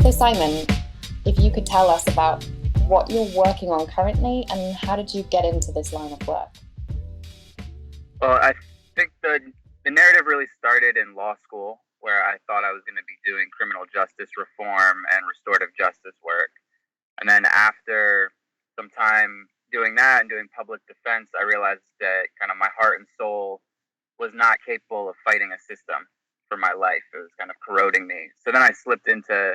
So Simon, if you could tell us about what you're working on currently and how did you get into this line of work? Well, I think the narrative really started in law school, where I thought I was going to be doing criminal justice reform and restorative justice work. And then after some time doing that and doing public defense, I realized that kind of my heart and soul was not capable of fighting a system for my life. It was kind of corroding me. So then I slipped into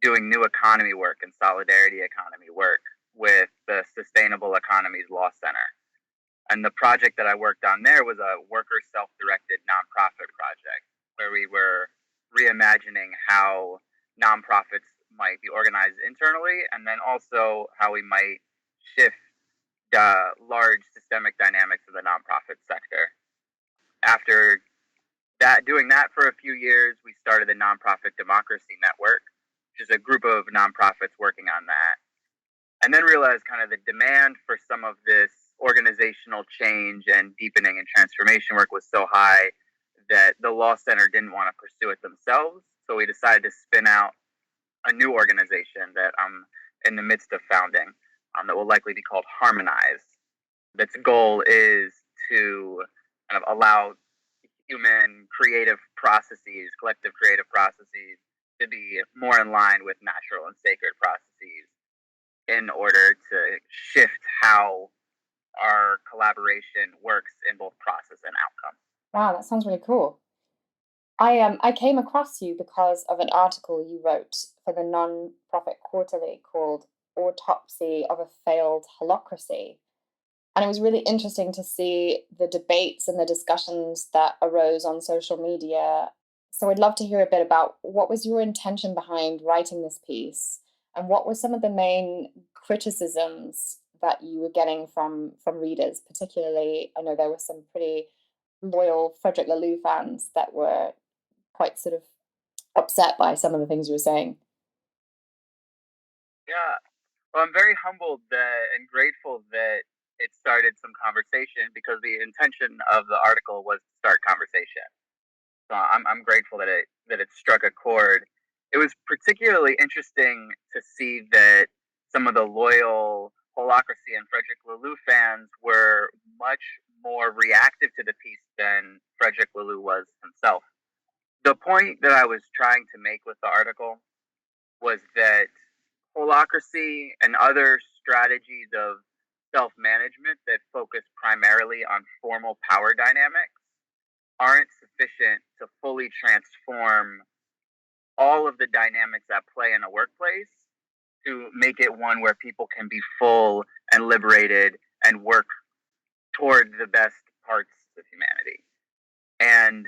doing new economy work and solidarity economy work with the Sustainable Economies Law Center. And the project that I worked on there was a worker self-directed nonprofit project where we were reimagining how nonprofits might be organized internally, and then also how we might shift the large systemic dynamics of the nonprofit sector. After doing that for a few years, we started the Nonprofit Democracy Network, which is a group of nonprofits working on that. And then realized kind of the demand for some of this organizational change and deepening and transformation work was so high that the Law Center didn't want to pursue it themselves. So we decided to spin out a new organization that I'm in the midst of founding that will likely be called Harmonize. Its goal is to kind of allow human creative processes, collective creative processes, to be more in line with natural and sacred processes in order to shift how our collaboration works in both process and outcome. Wow, that sounds really cool. I came across you because of an article you wrote for the non-profit quarterly called Autopsy of a Failed Holacracy. And it was really interesting to see the debates and the discussions that arose on social media. So I'd love to hear a bit about what was your intention behind writing this piece and what were some of the main criticisms that you were getting from readers. Particularly, I know there were some pretty loyal Frederick Laloux fans that were quite sort of upset by some of the things you were saying. Yeah, well, I'm very humbled and grateful that it started some conversation, because the intention of the article was to start conversation. So I'm grateful that it struck a chord. It was particularly interesting to see that some of the loyal Holacracy and Frederick Laloux fans were much more reactive to the piece than Frederick Laloux was himself. The point that I was trying to make with the article was that holacracy and other strategies of self-management that focus primarily on formal power dynamics aren't sufficient to fully transform all of the dynamics at play in a workplace to make it one where people can be full and liberated and work toward the best parts of humanity. And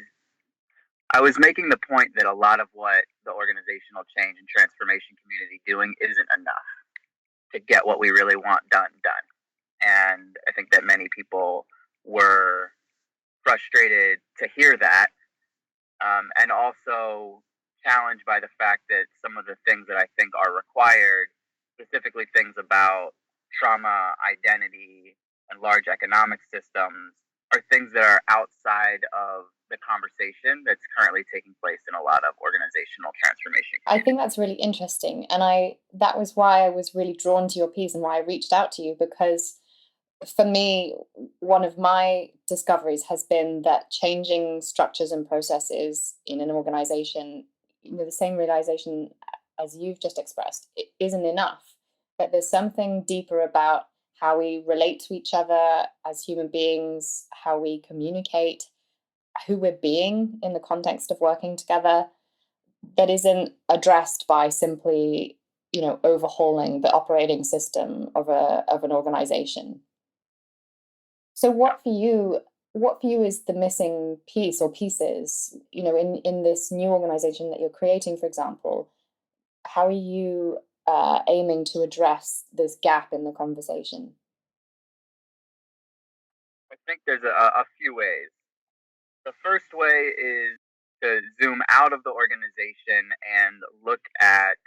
I was making the point that a lot of what the organizational change and transformation community doing isn't enough to get what we really want done. And I think that many people were frustrated to hear that, and also challenged by the fact that some of the things that I think are required, specifically things about trauma, identity, and large economic systems, are things that are outside of the conversation that's currently taking place in a lot of organizational transformation. I think that's really interesting. And that was why I was really drawn to your piece and why I reached out to you, because for me, one of my discoveries has been that changing structures and processes in an organization, the same realization as you've just expressed, it isn't enough. That there's something deeper about how we relate to each other as human beings, how we communicate, who we're being in the context of working together, that isn't addressed by simply, overhauling the operating system of an organization. So what for you is the missing piece or pieces, in this new organization that you're creating, for example? How are you aiming to address this gap in the conversation? I think there's a few ways. The first way is to zoom out of the organization and look at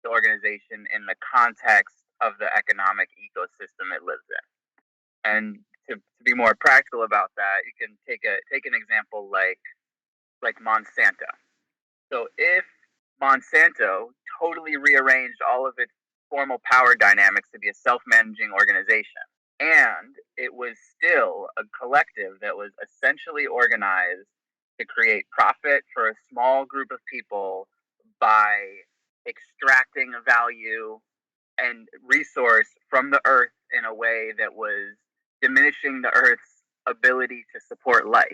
the organization in the context of the economic ecosystem it lives in. And to be more practical about that, you can take an example like Monsanto. So if Monsanto totally rearranged all of its formal power dynamics to be a self-managing organization. And it was still a collective that was essentially organized to create profit for a small group of people by extracting value and resource from the earth in a way that was diminishing the earth's ability to support life.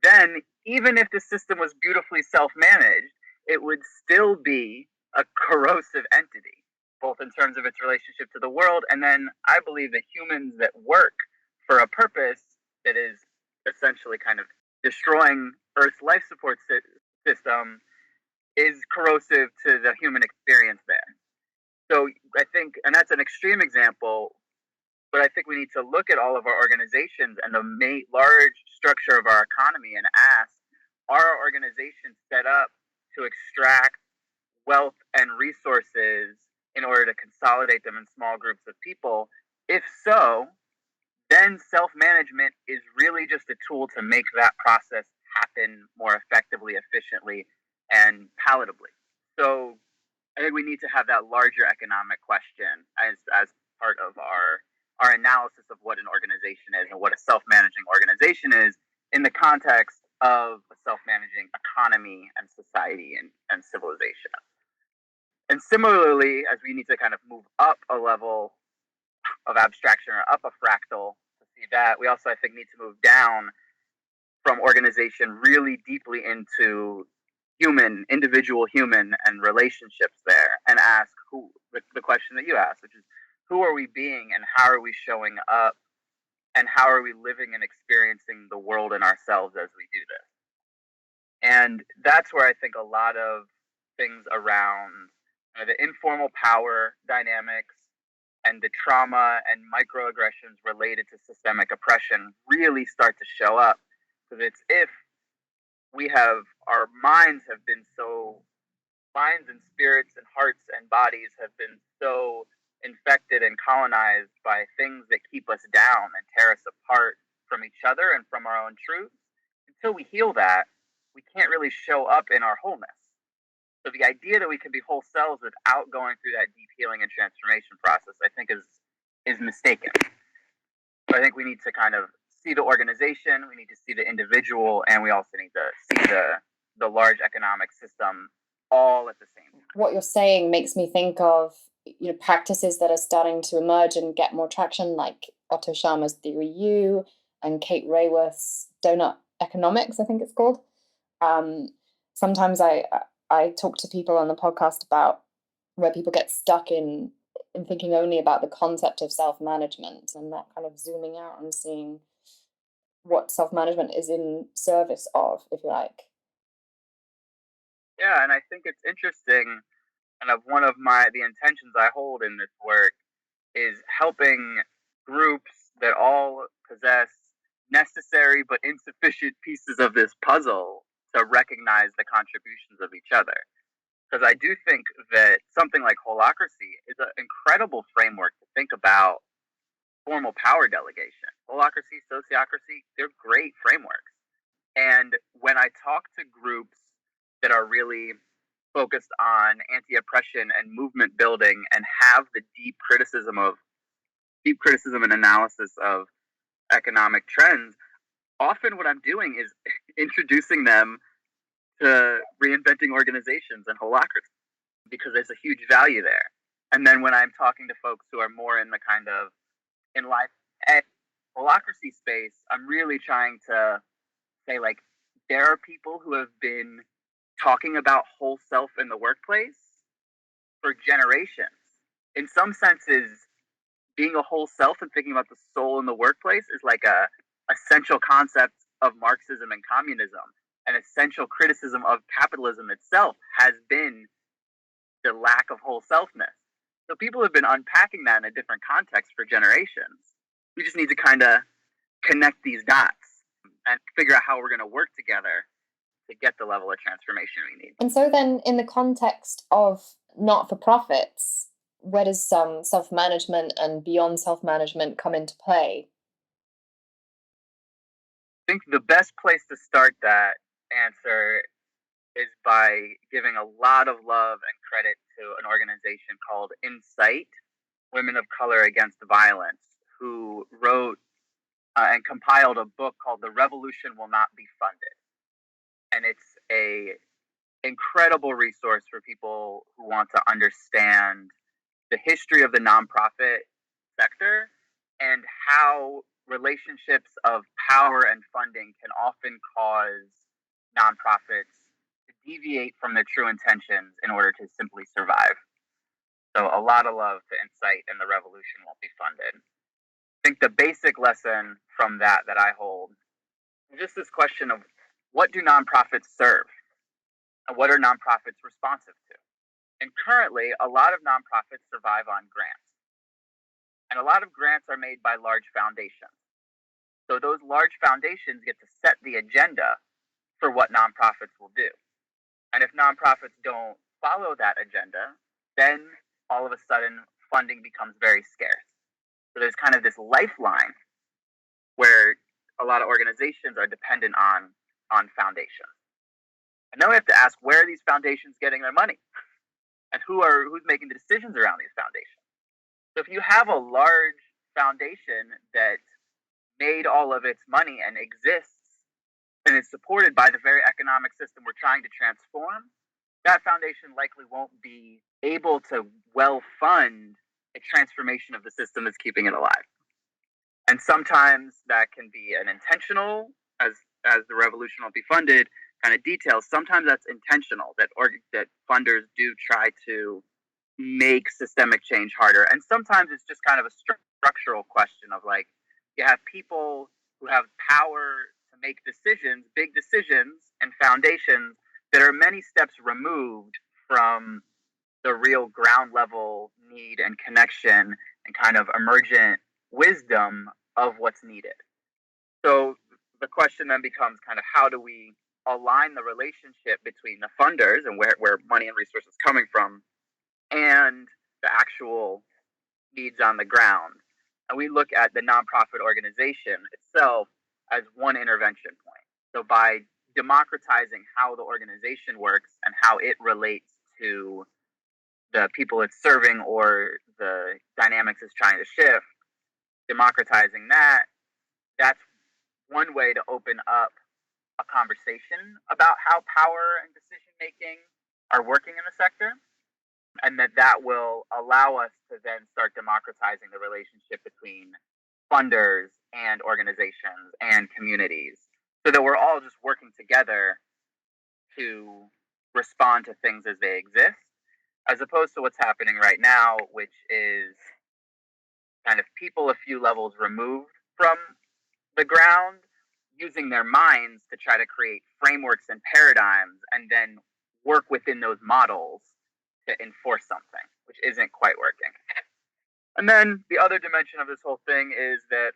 Then, even if the system was beautifully self-managed, it would still be a corrosive entity, both in terms of its relationship to the world, and then I believe that humans that work for a purpose that is essentially kind of destroying Earth's life support system is corrosive to the human experience there. So I think, and that's an extreme example, but I think we need to look at all of our organizations and the large structure of our economy and ask, are our organizations set up to extract wealth and resources in order to consolidate them in small groups of people? If so, then self-management is really just a tool to make that process happen more effectively, efficiently, and palatably. So I think we need to have that larger economic question as part of our analysis of what an organization is and what a self-managing organization is in the context of a self-managing economy and society and civilization. And similarly, as we need to kind of move up a level of abstraction or up a fractal to see that, we also, I think, need to move down from organization really deeply into individual human and relationships there, and ask the question that you asked, which is, who are we being and how are we showing up and how are we living and experiencing the world and ourselves as we do this? And that's where I think a lot of things around the informal power dynamics and the trauma and microaggressions related to systemic oppression really start to show up. Because it's if our minds and spirits and hearts and bodies have been so infected and colonized by things that keep us down and tear us apart from each other and from our own truths, until we heal that, we can't really show up in our wholeness. So the idea that we can be whole selves without going through that deep healing and transformation process, I think is mistaken. So I think we need to kind of see the organization, we need to see the individual, and we also need to see the large economic system all at the same time. What you're saying makes me think of practices that are starting to emerge and get more traction, like Otto Shamas' Theory U and Kate Raworth's Donut Economics, I think it's called. Sometimes I talk to people on the podcast about where people get stuck in thinking only about the concept of self-management and not kind of zooming out and seeing what self-management is in service of, if you like. Yeah, and I think it's interesting, and one of the intentions I hold in this work is helping groups that all possess necessary but insufficient pieces of this puzzle to recognize the contributions of each other. Because I do think that something like holacracy is an incredible framework to think about formal power delegation. Holacracy, sociocracy, they're great frameworks. And when I talk to groups that are really focused on anti-oppression and movement building and have the deep criticism and analysis of economic trends, often what I'm doing is introducing them to reinventing organizations and holacracy, because there's a huge value there. And then when I'm talking to folks who are more in the kind of in life holacracy space, I'm really trying to say, like, there are people who have been talking about whole self in the workplace for generations. In some senses, being a whole self and thinking about the soul in the workplace is like a essential concept of Marxism and communism. An essential criticism of capitalism itself has been the lack of whole selfness. So people have been unpacking that in a different context for generations. We just need to kind of connect these dots and figure out how we're going to work together to get the level of transformation we need. And so then, in the context of not-for-profits, where does some self-management and beyond self-management come into play? I think the best place to start that answer is by giving a lot of love and credit to an organization called Incite Women of Color Against Violence, who wrote and compiled a book called The Revolution Will Not Be Funded. And it's a incredible resource for people who want to understand the history of the nonprofit sector and how relationships of power and funding can often cause nonprofits to deviate from their true intentions in order to simply survive. So a lot of love to Insight, and The Revolution Won't Be Funded. I think the basic lesson from that I hold is just this question of, what do nonprofits serve? And what are nonprofits responsive to? And currently, a lot of nonprofits survive on grants. And a lot of grants are made by large foundations. So those large foundations get to set the agenda for what nonprofits will do. And if nonprofits don't follow that agenda, then all of a sudden funding becomes very scarce. So there's kind of this lifeline where a lot of organizations are dependent on foundations. And then we have to ask, where are these foundations getting their money? And who's making the decisions around these foundations? So if you have a large foundation that made all of its money and exists and is supported by the very economic system we're trying to transform, that foundation likely won't be able to well fund a transformation of the system that's keeping it alive. And sometimes that can be an intentional, as The Revolution Won't Be Funded kind of details. Sometimes that's intentional, that funders do try to make systemic change harder. And sometimes it's just kind of a structural question of, like, you have people who have power to make decisions, big decisions, and foundations that are many steps removed from the real ground level need and connection and kind of emergent wisdom of what's needed. So the question then becomes kind of, how do we align the relationship between the funders and where money and resources coming from and the actual needs on the ground? And we look at the nonprofit organization itself as one intervention point. So by democratizing how the organization works and how it relates to the people it's serving or the dynamics it's trying to shift, democratizing that's one way to open up a conversation about how power and decision making are working in the sector, and that will allow us to then start democratizing the relationship between funders and organizations and communities, so that we're all just working together to respond to things as they exist, as opposed to what's happening right now, which is kind of people a few levels removed from the ground using their minds to try to create frameworks and paradigms and then work within those models to enforce something, which isn't quite working. And then the other dimension of this whole thing is that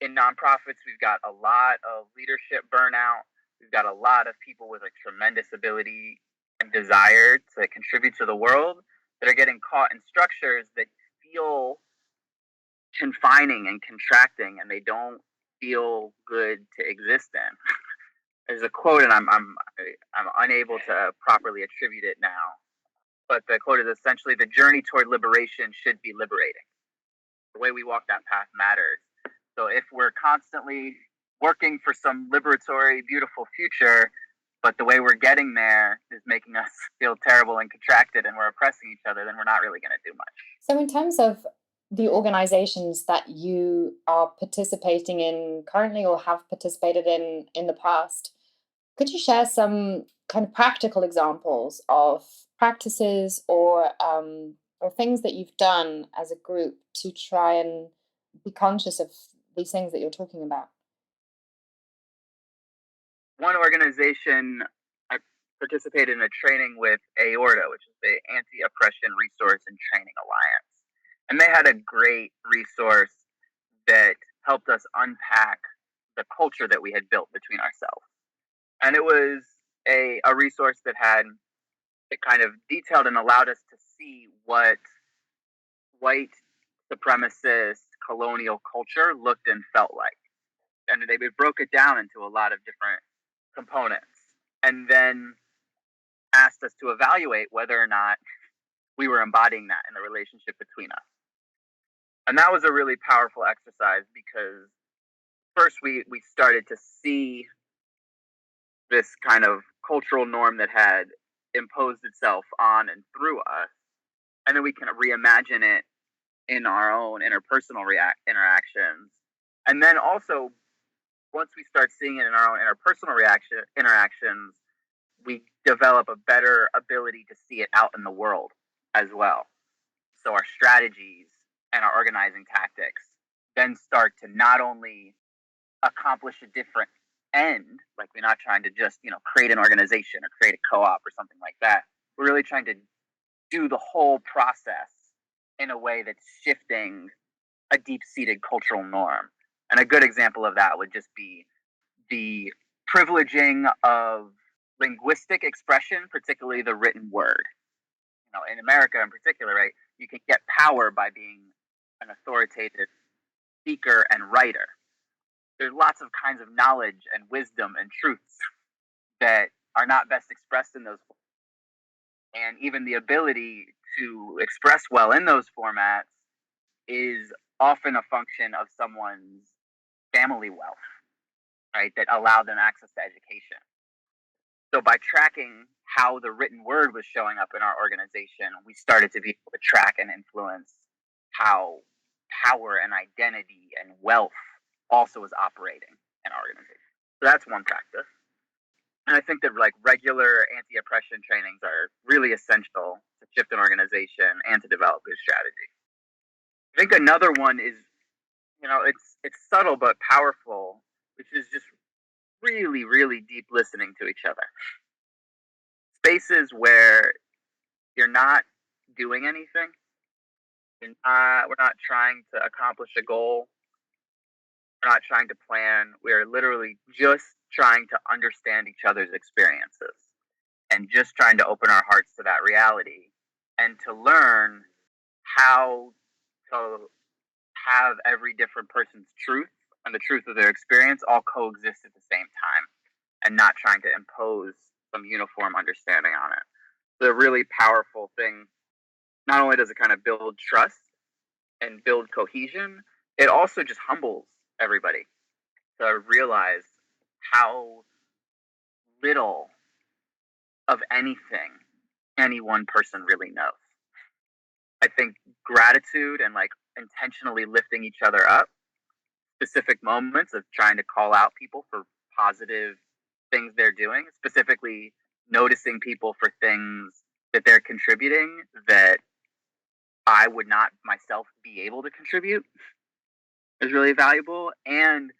in nonprofits, we've got a lot of leadership burnout. We've got a lot of people with a tremendous ability and desire to contribute to the world that are getting caught in structures that feel confining and contracting, and they don't feel good to exist in. There's a quote, and I'm unable to properly attribute it now, but the quote is essentially, "The journey toward liberation should be liberating." The way we walk that path matters. So if we're constantly working for some liberatory, beautiful future, but the way we're getting there is making us feel terrible and contracted and we're oppressing each other, then we're not really going to do much. So in terms of the organizations that you are participating in currently or have participated in the past, could you share some kind of practical examples of practices or things that you've done as a group to try and be conscious of these things that you're talking about? One organization, I participated in a training with AORTA, which is the Anti-Oppression Resource and Training Alliance. And they had a great resource that helped us unpack the culture that we had built between ourselves. And it was a resource that it kind of detailed and allowed us to see what white supremacist colonial culture looked and felt like. And they broke it down into a lot of different components. And then asked us to evaluate whether or not we were embodying that in the relationship between us. And that was a really powerful exercise because first we started to see this kind of cultural norm that had imposed itself on and through us. And then we can reimagine it in our own interpersonal interactions. And then also, once we start seeing it in our own interpersonal interactions, we develop a better ability to see it out in the world as well. So our strategies and our organizing tactics then start to not only accomplish a different end, like we're not trying to just, create an organization or create a co-op or something like that. We're really trying to do the whole process in a way that's shifting a deep-seated cultural norm. And a good example of that would just be the privileging of linguistic expression, particularly the written word. In America in particular, right, you can get power by being an authoritative speaker and writer. There's lots of kinds of knowledge and wisdom and truths that are not best expressed in those formats. And even the ability to express well in those formats is often a function of someone's family wealth, right, that allow them access to education. So by tracking how the written word was showing up in our organization, we started to be able to track and influence how power and identity and wealth also was operating in our organization. So that's one practice. And I think that regular anti-oppression trainings are really essential to shift an organization and to develop good strategy. I think another one is, it's subtle but powerful, which is just really, really deep listening to each other. Spaces where you're not doing anything. We're not trying to accomplish a goal. We're not trying to plan. We're literally just trying to understand each other's experiences and just trying to open our hearts to that reality and to learn how to have every different person's truth and the truth of their experience all coexist at the same time and not trying to impose some uniform understanding on it. The really powerful thing, not only does it kind of build trust and build cohesion, it also just humbles everybody to realize how little of anything any one person really knows. I think gratitude and intentionally lifting each other up, specific moments of trying to call out people for positive things they're doing, specifically noticing people for things that they're contributing that I would not myself be able to contribute is really valuable, and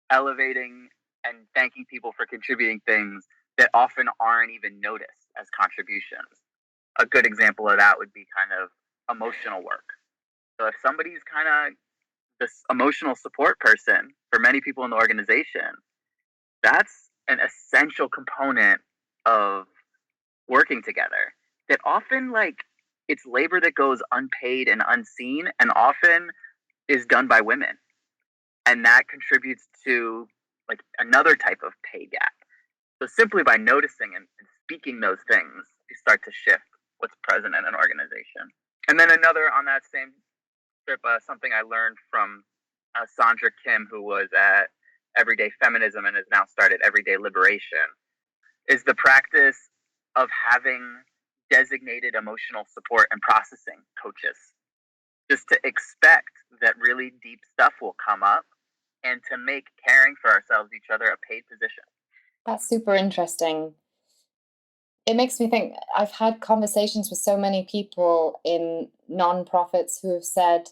elevating and thanking people for contributing things that often aren't even noticed as contributions. A good example of that would be kind of emotional work. So if somebody's kind of this emotional support person for many people in the organization, that's an essential component of working together that often it's labor that goes unpaid and unseen and often is done by women. And that contributes to another type of pay gap. So simply by noticing and speaking those things, you start to shift what's present in an organization. And then another on that same trip, something I learned from Sandra Kim, who was at Everyday Feminism and has now started Everyday Liberation, is the practice of having designated emotional support and processing coaches. Just to expect that really deep stuff will come up and to make caring for ourselves, each other, a paid position. That's super interesting. It makes me think, I've had conversations with so many people in nonprofits who have said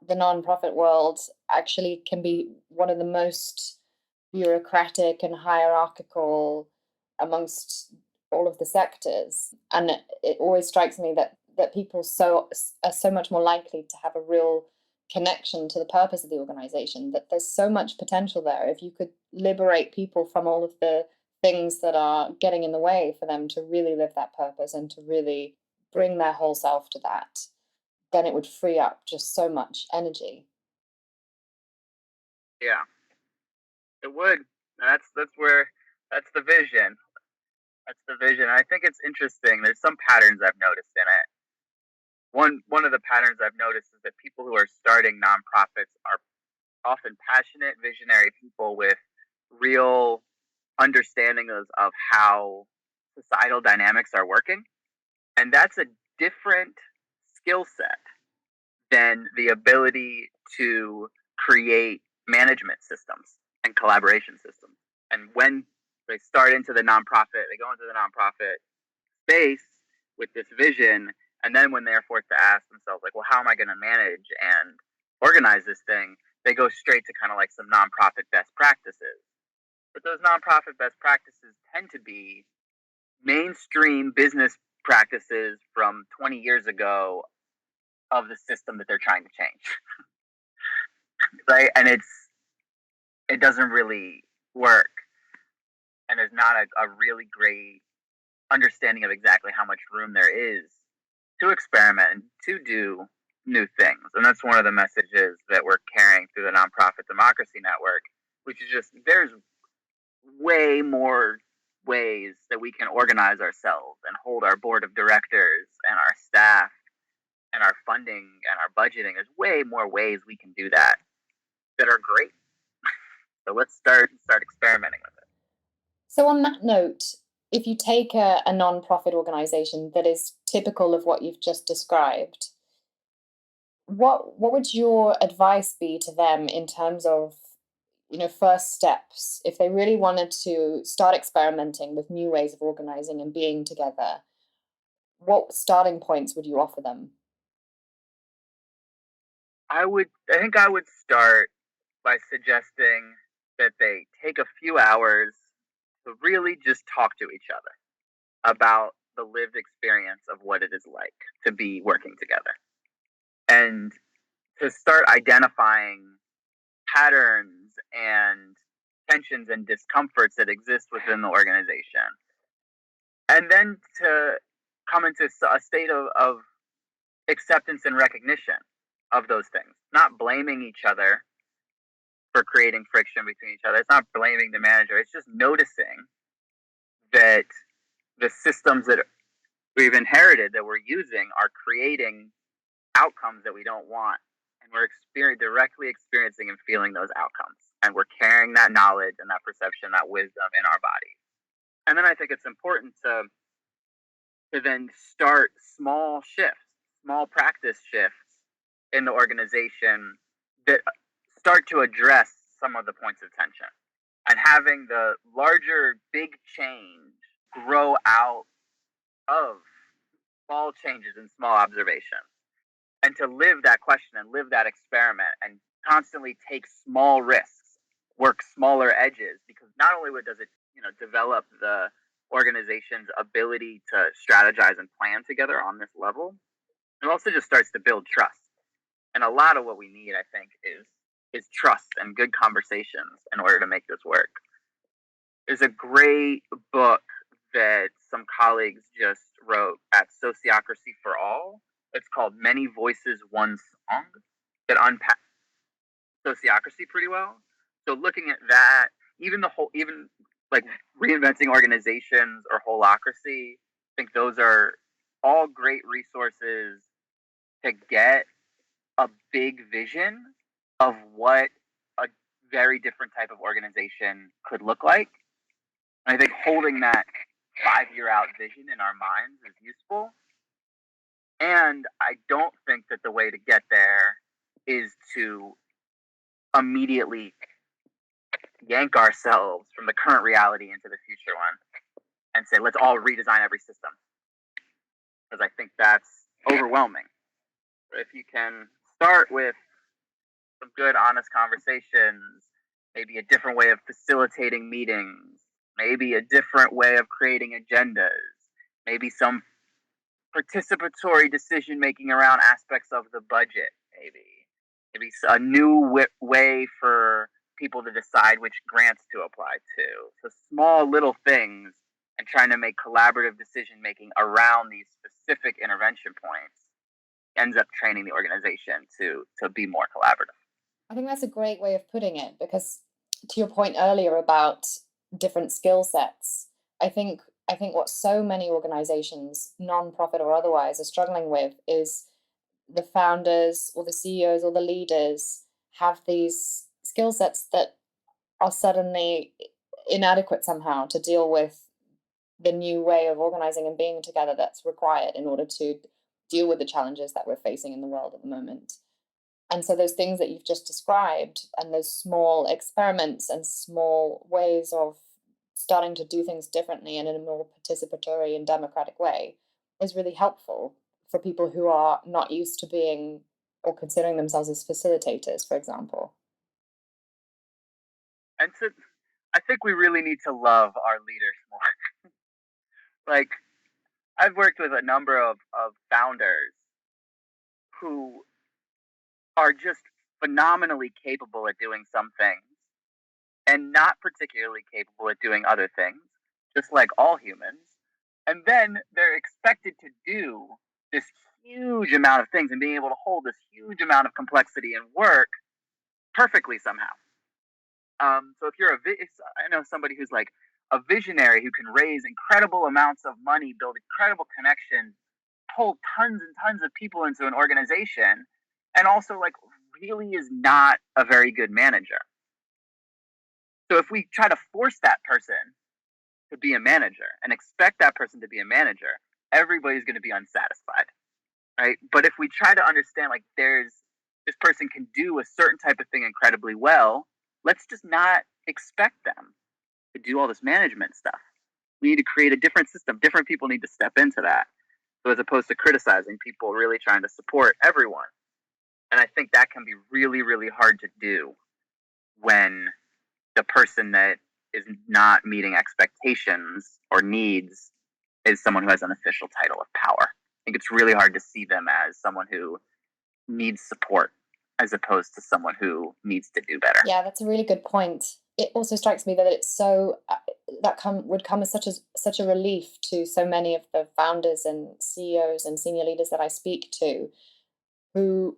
the nonprofit world actually can be one of the most bureaucratic and hierarchical amongst all of the sectors. And it always strikes me that people are so much more likely to have a real connection to the purpose of the organization, that there's so much potential there. If you could liberate people from all of the things that are getting in the way for them to really live that purpose and to really bring their whole self to that, then it would free up just so much energy. Yeah, it would. That's the vision. That's the vision. I think it's interesting. There's some patterns I've noticed in it. One of the patterns I've noticed is that people who are starting nonprofits are often passionate, visionary people with real understanding of how societal dynamics are working. And that's a different skill set than the ability to create management systems and collaboration systems. And when they start into the nonprofit, they go into the nonprofit space with this vision. And then when they're forced to ask themselves, like, well, how am I going to manage and organize this thing? They go straight to kind of like some nonprofit best practices. But those nonprofit best practices tend to be mainstream business practices from 20 years ago of the system that they're trying to change. Right? And it doesn't really work. And there's not a really great understanding of exactly how much room there is to experiment and to do new things. And that's one of the messages that we're carrying through the Nonprofit Democracy Network, which is just there's way more ways that we can organize ourselves and hold our board of directors and our staff and our funding and our budgeting. There's way more ways we can do that are great. So let's start experimenting with it. So on that note, if you take a non-profit organization that is typical of what you've just described, what would your advice be to them in terms of, first steps if they really wanted to start experimenting with new ways of organizing and being together? What starting points would you offer them? I think I would start by suggesting that they take a few hours to really just talk to each other about the lived experience of what it is like to be working together and to start identifying patterns and tensions and discomforts that exist within the organization. And then to come into a state of acceptance and recognition of those things, not blaming each other for creating friction between each other. It's not blaming the manager. It's just noticing that the systems that we've inherited that we're using are creating outcomes that we don't want. And we're directly experiencing and feeling those outcomes. And we're carrying that knowledge and that perception, that wisdom in our bodies. And then I think it's important to then start small shifts, small practice shifts in the organization that start to address some of the points of tension. And having the larger big change grow out of small changes and small observations. And to live that question and live that experiment and constantly take small risks, work smaller edges, because not only does it, develop the organization's ability to strategize and plan together on this level, it also just starts to build trust. And a lot of what we need, I think, is trust and good conversations in order to make this work. There's a great book that some colleagues just wrote at Sociocracy for All. It's called Many Voices, One Song, that unpacks sociocracy pretty well. So looking at that, even like reinventing organizations or holacracy, I think those are all great resources to get a big vision of what a very different type of organization could look like. And I think holding that 5-year out vision in our minds is useful. And I don't think that the way to get there is to immediately yank ourselves from the current reality into the future one and say, let's all redesign every system. Because I think that's overwhelming. But if you can start with some good, honest conversations, maybe a different way of facilitating meetings, maybe a different way of creating agendas, maybe some participatory decision making around aspects of the budget, maybe a new way for people to decide which grants to apply to. So small little things and trying to make collaborative decision making around these specific intervention points ends up training the organization to be more collaborative. I think that's a great way of putting it, because to your point earlier about different skill sets, I think I think what so many organizations, non-profit or otherwise, are struggling with is the founders or the CEOs or the leaders have these skill sets that are suddenly inadequate somehow to deal with the new way of organizing and being together that's required in order to deal with the challenges that we're facing in the world at the moment. And so those things that you've just described and those small experiments and small ways of starting to do things differently and in a more participatory and democratic way is really helpful for people who are not used to being or considering themselves as facilitators, for example. And so I think we really need to love our leaders more. Like, I've worked with a number of founders who are just phenomenally capable at doing some things and not particularly capable at doing other things, just like all humans. And then they're expected to do this huge amount of things and being able to hold this huge amount of complexity and work perfectly somehow. So if you're I know somebody who's like a visionary who can raise incredible amounts of money, build incredible connections, pull tons and tons of people into an organization, and also like really is not a very good manager. So if we try to force that person to be a manager and expect that person to be a manager, everybody's going to be unsatisfied, right? But if we try to understand like this person can do a certain type of thing incredibly well, let's just not expect them to do all this management stuff. We need to create a different system. Different people need to step into that. So as opposed to criticizing people, really trying to support everyone. And I think that can be really, really hard to do when the person that is not meeting expectations or needs is someone who has an official title of power. I think it's really hard to see them as someone who needs support as opposed to someone who needs to do better. Yeah, that's a really good point. It also strikes me that it's so would come as such a relief to so many of the founders and CEOs and senior leaders that I speak to, who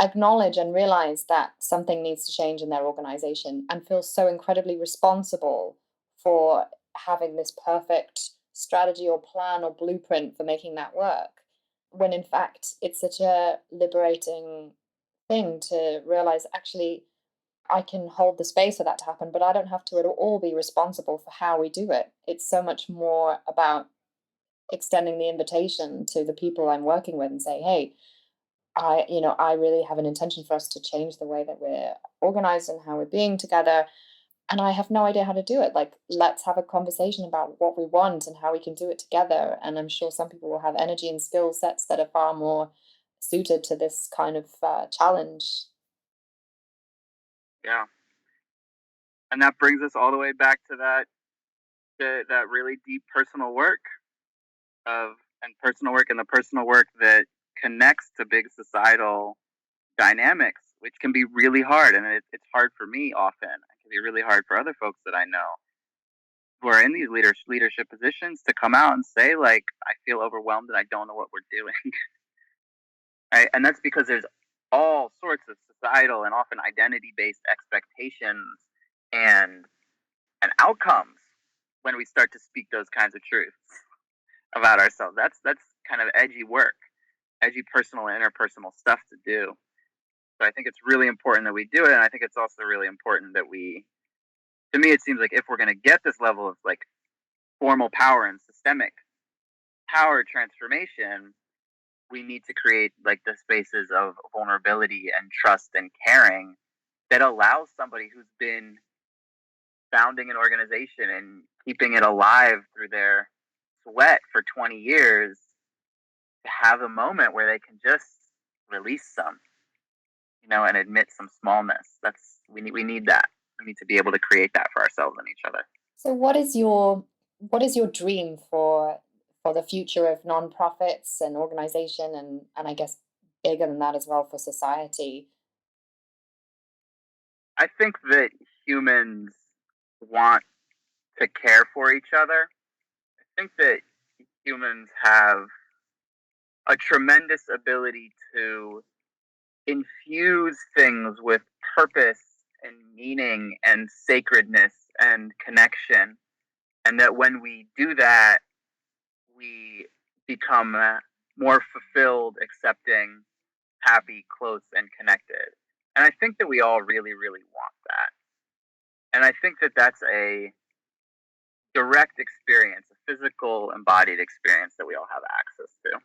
acknowledge and realize that something needs to change in their organization and feel so incredibly responsible for having this perfect strategy or plan or blueprint for making that work. When in fact, it's such a liberating thing to realize actually I can hold the space for that to happen, but I don't have to at all be responsible for how we do it. It's so much more about extending the invitation to the people I'm working with and say, hey, I really have an intention for us to change the way that we're organized and how we're being together. And I have no idea how to do it. Like, let's have a conversation about what we want and how we can do it together. And I'm sure some people will have energy and skill sets that are far more suited to this kind of challenge. Yeah. And that brings us all the way back to that really deep personal work and the personal work that connects to big societal dynamics, which can be really hard. And it's hard for me often. It can be really hard for other folks that I know who are in these leadership positions to come out and say, like, I feel overwhelmed and I don't know what we're doing. Right? And that's because there's all sorts of societal and often identity based expectations and outcomes when we start to speak those kinds of truths about ourselves. That's kind of edgy work, edgy personal and interpersonal stuff to do. So I think it's really important that we do it, and I think it's also really important that to me, it seems like if we're going to get this level of like formal power and systemic power transformation, we need to create like the spaces of vulnerability and trust and caring that allows somebody who's been founding an organization and keeping it alive through their sweat for 20 years to have a moment where they can just release some, and admit some smallness. We need that. We need to be able to create that for ourselves and each other. So what is your dream for the future of nonprofits and organization and I guess bigger than that as well for society? I think that humans want to care for each other. I think that humans have a tremendous ability to infuse things with purpose and meaning and sacredness and connection. And that when we do that, we become more fulfilled, accepting, happy, close, and connected. And I think that we all really, really want that. And I think that that's a direct experience, a physical, embodied experience that we all have access to.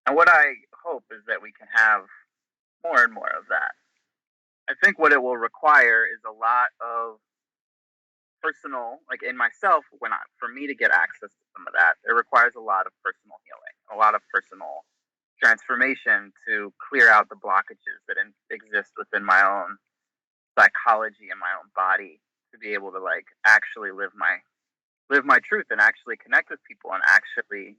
And what I hope is that we can have more and more of that. I think what it will require is a lot of personal, like in myself, for me to get access to some of that, it requires a lot of personal healing, a lot of personal transformation to clear out the blockages that exist within my own psychology and my own body to be able to like actually live my truth and actually connect with people and actually,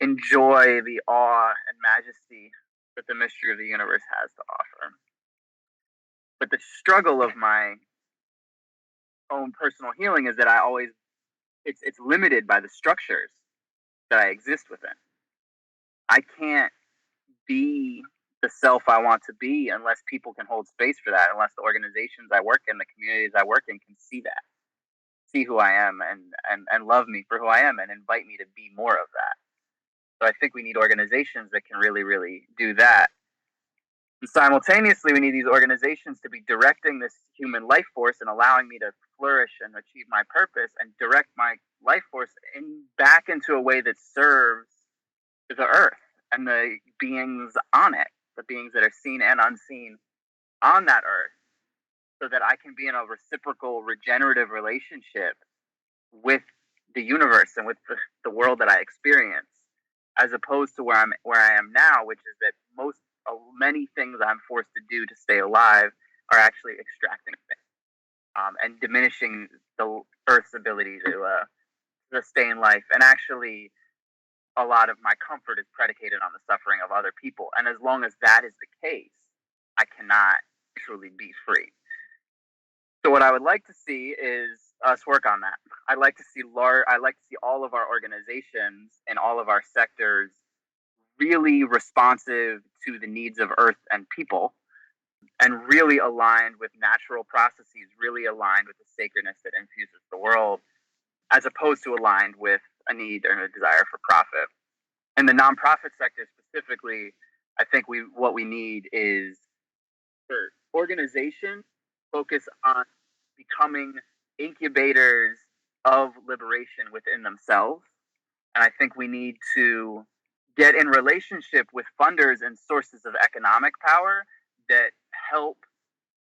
enjoy the awe and majesty that the mystery of the universe has to offer. But the struggle of my own personal healing is that it's limited by the structures that I exist within. I can't be the self I want to be unless people can hold space for that, unless the organizations I work in, the communities I work in can see who I am and love me for who I am and invite me to be more of that. So I think we need organizations that can really, really do that. And simultaneously, we need these organizations to be directing this human life force and allowing me to flourish and achieve my purpose and direct my life force back into a way that serves the earth and the beings on it, the beings that are seen and unseen on that earth, so that I can be in a reciprocal, regenerative relationship with the universe and with the world that I experience, as opposed to where I am now, which is that many things I'm forced to do to stay alive are actually extracting things and diminishing the Earth's ability to sustain life. And actually, a lot of my comfort is predicated on the suffering of other people. And as long as that is the case, I cannot truly be free. So what I would like to see is us work on that. I'd like to see all of our organizations and all of our sectors really responsive to the needs of Earth and people, and really aligned with natural processes, really aligned with the sacredness that infuses the world, as opposed to aligned with a need or a desire for profit. In the nonprofit sector specifically, I think what we need is for organizations focus on becoming incubators of liberation within themselves. And I think we need to get in relationship with funders and sources of economic power that help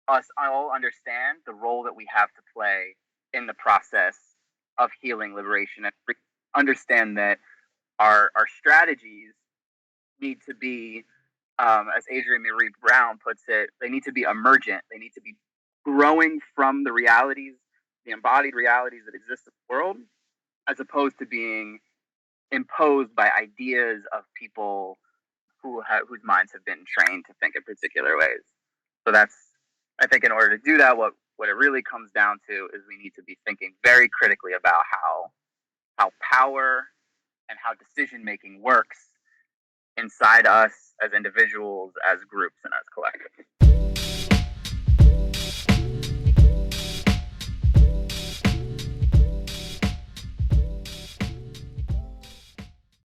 us all understand the role that we have to play in the process of healing, liberation, and understand that our strategies need to be, as Adrienne Marie Brown puts it, they need to be emergent. They need to be growing from the realities, the embodied realities that exist in the world, as opposed to being imposed by ideas of people whose minds have been trained to think in particular ways. So I think in order to do that, what it really comes down to is we need to be thinking very critically about how power and how decision making works inside us as individuals, as groups, and as collectives.